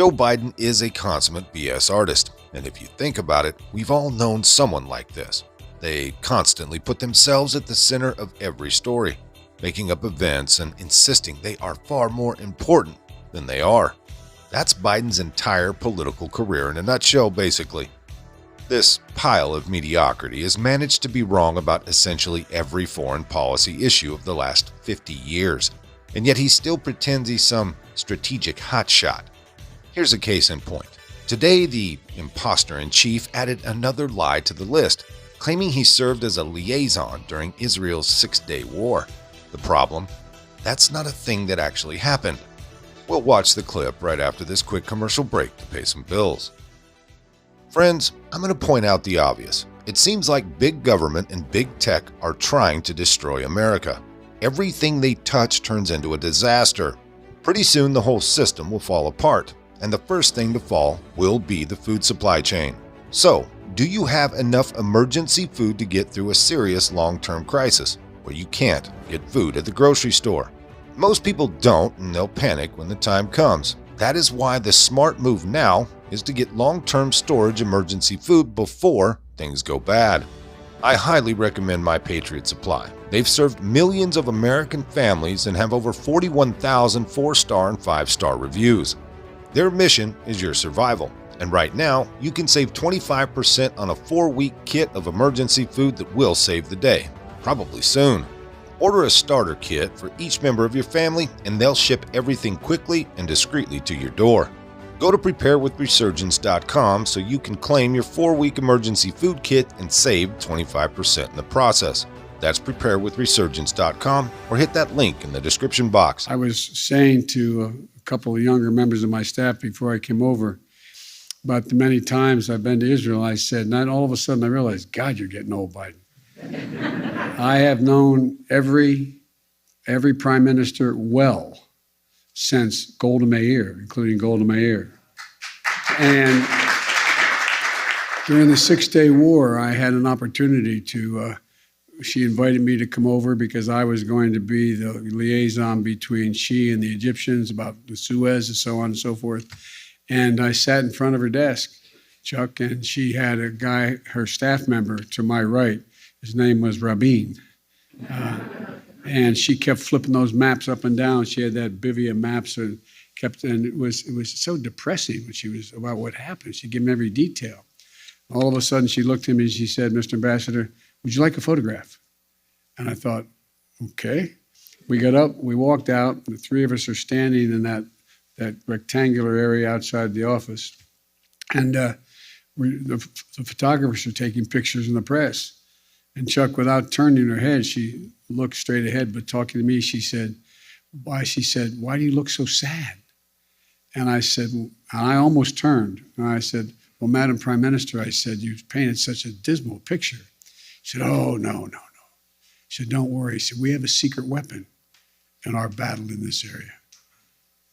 Joe Biden is a consummate BS artist, and if you think about it, we've all known someone like this. They constantly put themselves at the center of every story, making up events and insisting they are far more important than they are. That's Biden's entire political career in a nutshell, basically. This pile of mediocrity has managed to be wrong about essentially every foreign policy issue of the last 50 years, and yet he still pretends he's some strategic hotshot. Here's a case in point. Today, the imposter-in-chief added another lie to the list, claiming he served as a liaison during Israel's Six-Day War. The problem? That's not a thing that actually happened. We'll watch the clip right after this quick commercial break to pay some bills. Friends, I'm going to point out the obvious. It seems like big government and big tech are trying to destroy America. Everything they touch turns into a disaster. Pretty soon the whole system will fall apart, and the first thing to fall will be the food supply chain. So, do you have enough emergency food to get through a serious long-term crisis where you can't get food at the grocery store? Most people don't, and they'll panic when the time comes. That is why the smart move now is to get long-term storage emergency food before things go bad. I highly recommend My Patriot Supply. They've served millions of American families and have over 41,000 4-star and 5-star reviews. Their mission is your survival, and right now you can save 25% on a 4-week kit of emergency food that will save the day, probably soon. Order a starter kit for each member of your family and they'll ship everything quickly and discreetly to your door. Go to preparewithresurgence.com so you can claim your 4-week emergency food kit and save 25% in the process. That's preparewithresurgence.com or hit that link in the description box. I was saying to a couple of younger members of my staff before I came over about the many times I've been to Israel. I said, and then all of a sudden I realized, God, you're getting old, Biden. I have known every prime minister well since Golda Meir, including Golda Meir. And during the Six-Day War, I had an opportunity to, she invited me to come over because I was going to be the liaison between she and the Egyptians about the Suez and so on and so forth. And I sat in front of her desk, Chuck, and she had a guy, her staff member to my right. His name was Rabin. And she kept flipping those maps up and down. She had that bivy of maps and it was so depressing when she was about what happened. She'd give him every detail. All of a sudden she looked at me and she said, Mr. Ambassador, would you like a photograph? And I thought, okay. We got up, we walked out, the three of us are standing in that rectangular area outside the office. And the photographers are taking pictures in the press. And Chuck, without turning her head, she looked straight ahead, but talking to me, she said, why do you look so sad? And I said, and I almost turned. And I said, well, Madam Prime Minister, I said, you've painted such a dismal picture. She said, oh, no. She said, don't worry. She said, we have a secret weapon in our battle in this area.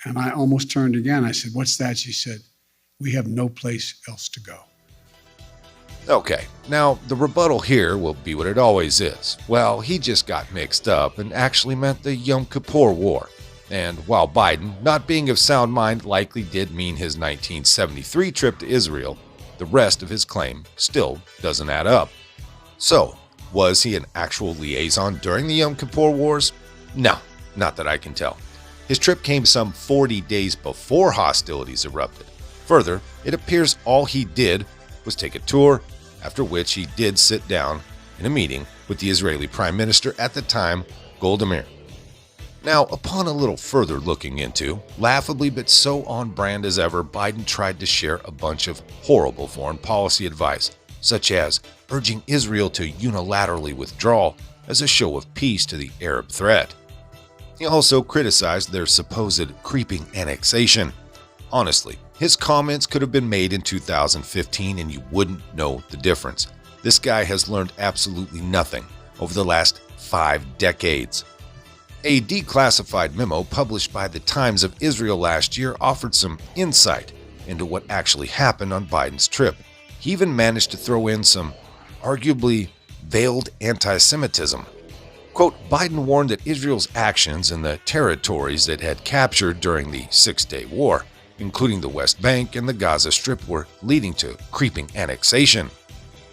And I almost turned again. I said, what's that? She said, we have no place else to go. Okay, now the rebuttal here will be what it always is. Well, he just got mixed up and actually meant the Yom Kippur War. And while Biden, not being of sound mind, likely did mean his 1973 trip to Israel, the rest of his claim still doesn't add up. So, was he an actual liaison during the Yom Kippur Wars? No, not that I can tell. His trip came some 40 days before hostilities erupted. Further, it appears all he did was take a tour, after which he did sit down in a meeting with the Israeli Prime Minister at the time, Golda Meir. Now, upon a little further looking into, laughably but so on brand as ever, Biden tried to share a bunch of horrible foreign policy advice, such as urging Israel to unilaterally withdraw as a show of peace to the Arab threat. He also criticized their supposed creeping annexation. Honestly, his comments could have been made in 2015 and you wouldn't know the difference. This guy has learned absolutely nothing over the last 5 decades. A declassified memo published by the Times of Israel last year offered some insight into what actually happened on Biden's trip. He even managed to throw in some arguably veiled anti-Semitism. Quote, Biden warned that Israel's actions in the territories it had captured during the Six-Day War including the West Bank and the Gaza Strip, were leading to creeping annexation.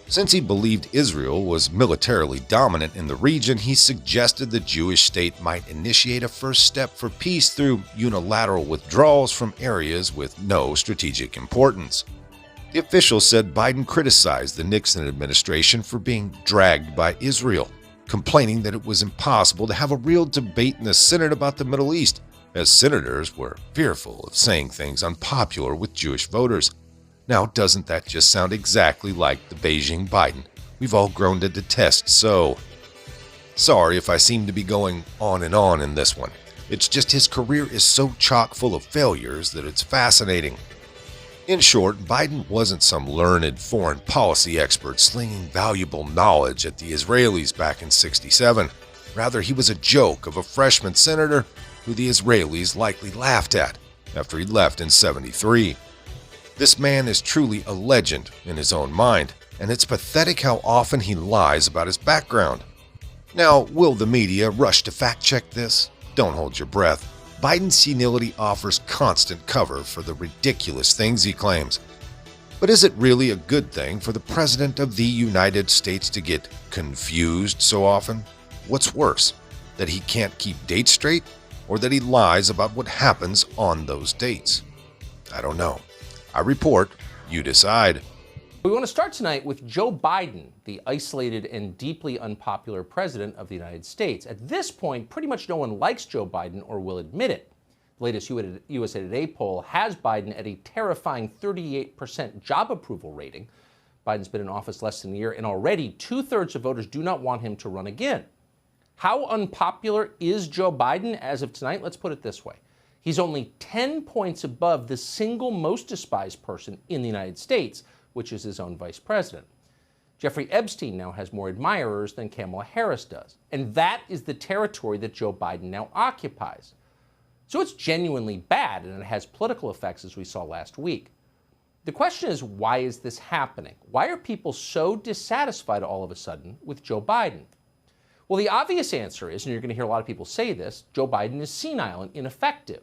Since he believed Israel was militarily dominant in the region, he suggested the Jewish state might initiate a first step for peace through unilateral withdrawals from areas with no strategic importance. The official said Biden criticized the Nixon administration for being dragged by Israel, complaining that it was impossible to have a real debate in the Senate about the Middle East, as senators were fearful of saying things unpopular with Jewish voters. Now, doesn't that just sound exactly like the Beijing Biden we've all grown to detest so? Sorry if I seem to be going on and on in this one. It's just his career is so chock full of failures that it's fascinating. In short, Biden wasn't some learned foreign policy expert slinging valuable knowledge at the Israelis back in '67. Rather, he was a joke of a freshman senator who the Israelis likely laughed at after he left in '73. This man is truly a legend in his own mind, and it's pathetic how often he lies about his background. Now, will the media rush to fact-check this? Don't hold your breath. Biden's senility offers constant cover for the ridiculous things he claims. But is it really a good thing for the President of the United States to get confused so often? What's worse, that he can't keep dates straight, or that he lies about what happens on those dates? I don't know. I report, you decide. We want to start tonight with Joe Biden, the isolated and deeply unpopular president of the United States. At this point, pretty much no one likes Joe Biden or will admit it. The latest USA Today poll has Biden at a terrifying 38% job approval rating. Biden's been in office less than a year, and already 2/3 of voters do not want him to run again. How unpopular is Joe Biden as of tonight? Let's put it this way. He's only 10 points above the single most despised person in the United States, which is his own vice president. Jeffrey Epstein now has more admirers than Kamala Harris does. And that is the territory that Joe Biden now occupies. So it's genuinely bad, and it has political effects, as we saw last week. The question is, why is this happening? Why are people so dissatisfied all of a sudden with Joe Biden? Well, the obvious answer is, and you're going to hear a lot of people say this, Joe Biden is senile and ineffective.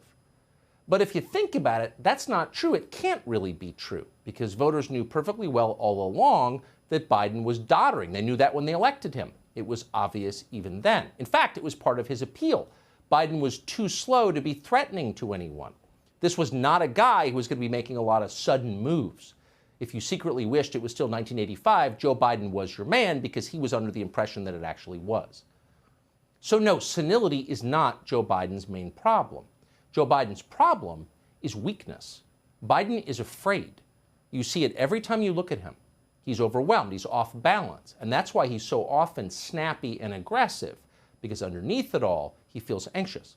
But if you think about it, that's not true. It can't really be true, because voters knew perfectly well all along that Biden was doddering. They knew that when they elected him. It was obvious even then. In fact, it was part of his appeal. Biden was too slow to be threatening to anyone. This was not a guy who was going to be making a lot of sudden moves. If you secretly wished it was still 1985, Joe Biden was your man, because he was under the impression that it actually was. So no, senility is not Joe Biden's main problem. Joe Biden's problem is weakness. Biden is afraid. You see it every time you look at him. He's overwhelmed. He's off balance. And that's why he's so often snappy and aggressive, because underneath it all, he feels anxious.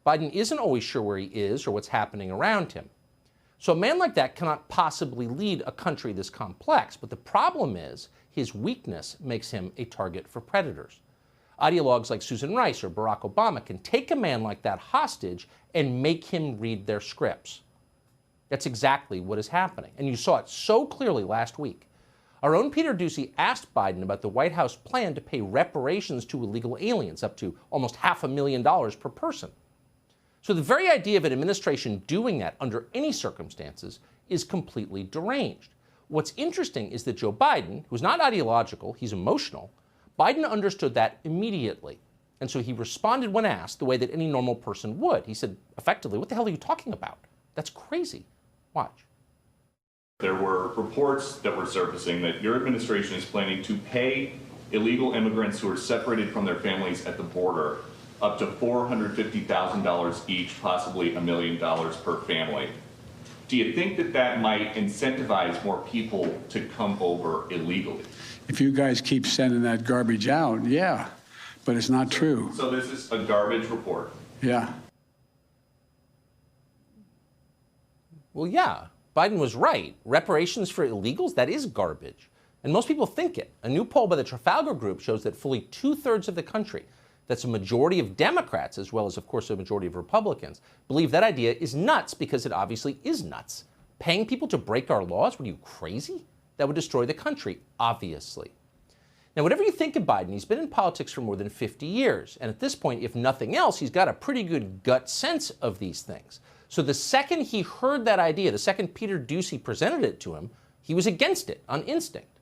Biden isn't always sure where he is or what's happening around him. So a man like that cannot possibly lead a country this complex. But the problem is his weakness makes him a target for predators. Ideologues like Susan Rice or Barack Obama can take a man like that hostage and make him read their scripts. That's exactly what is happening. And you saw it so clearly last week. Our own Peter Doocy asked Biden about the White House plan to pay reparations to illegal aliens, up to almost $500,000 per person. So the very idea of an administration doing that under any circumstances is completely deranged. What's interesting is that Joe Biden, who's not ideological, he's emotional, Biden understood that immediately. And so he responded when asked the way that any normal person would. He said, effectively, what the hell are you talking about? That's crazy. Watch. There were reports that were surfacing that your administration is planning to pay illegal immigrants who are separated from their families at the border up to $450,000 each, possibly $1 million per family. Do you think that that might incentivize more people to come over illegally? If you guys keep sending that garbage out, yeah, but it's not true. So this is a garbage report? Yeah. Well, yeah, Biden was right. Reparations for illegals, that is garbage. And most people think it. A new poll by the Trafalgar Group shows that fully 2/3 of the country, that's a majority of Democrats as well as, of course, a majority of Republicans, believe that idea is nuts, because it obviously is nuts. Paying people to break our laws? What are you, crazy? That would destroy the country, obviously. Now, whatever you think of Biden, he's been in politics for more than 50 years. And at this point, if nothing else, he's got a pretty good gut sense of these things. So the second he heard that idea, the second Peter Doocy presented it to him, he was against it on instinct.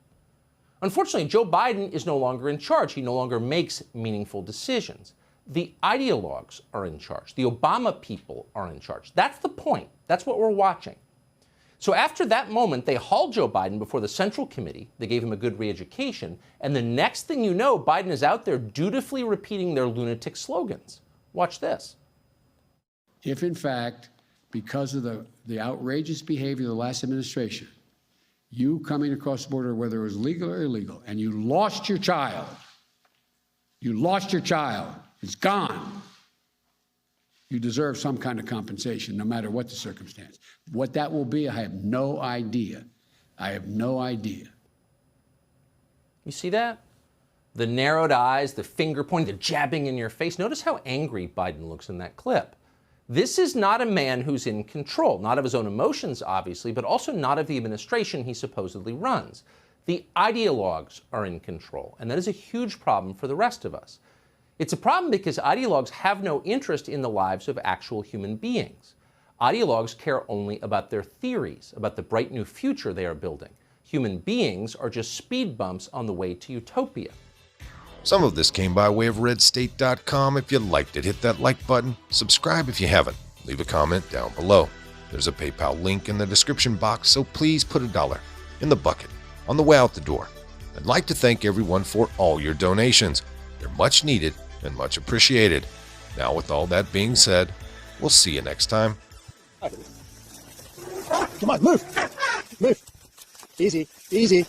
Unfortunately, Joe Biden is no longer in charge. He no longer makes meaningful decisions. The ideologues are in charge. The Obama people are in charge. That's the point. That's what we're watching. So after that moment, they hauled Joe Biden before the Central Committee. They gave him a good re-education. And the next thing you know, Biden is out there dutifully repeating their lunatic slogans. Watch this. If, in fact, because of the outrageous behavior of the last administration, you coming across the border, whether it was legal or illegal, and you lost your child, it's gone. You deserve some kind of compensation, no matter what the circumstance. What that will be, I have no idea. I have no idea. You see that? The narrowed eyes, the finger pointing, the jabbing in your face. Notice how angry Biden looks in that clip. This is not a man who's in control, not of his own emotions, obviously, but also not of the administration he supposedly runs. The ideologues are in control, and that is a huge problem for the rest of us. It's a problem because ideologues have no interest in the lives of actual human beings. Ideologues care only about their theories, about the bright new future they are building. Human beings are just speed bumps on the way to utopia. Some of this came by way of redstate.com. If you liked it, hit that like button. Subscribe if you haven't. Leave a comment down below. There's a PayPal link in the description box, so please put $1 in the bucket on the way out the door. I'd like to thank everyone for all your donations. They're much needed and much appreciated. Now, with all that being said, we'll see you next time. Come on, move. Move. Easy, easy.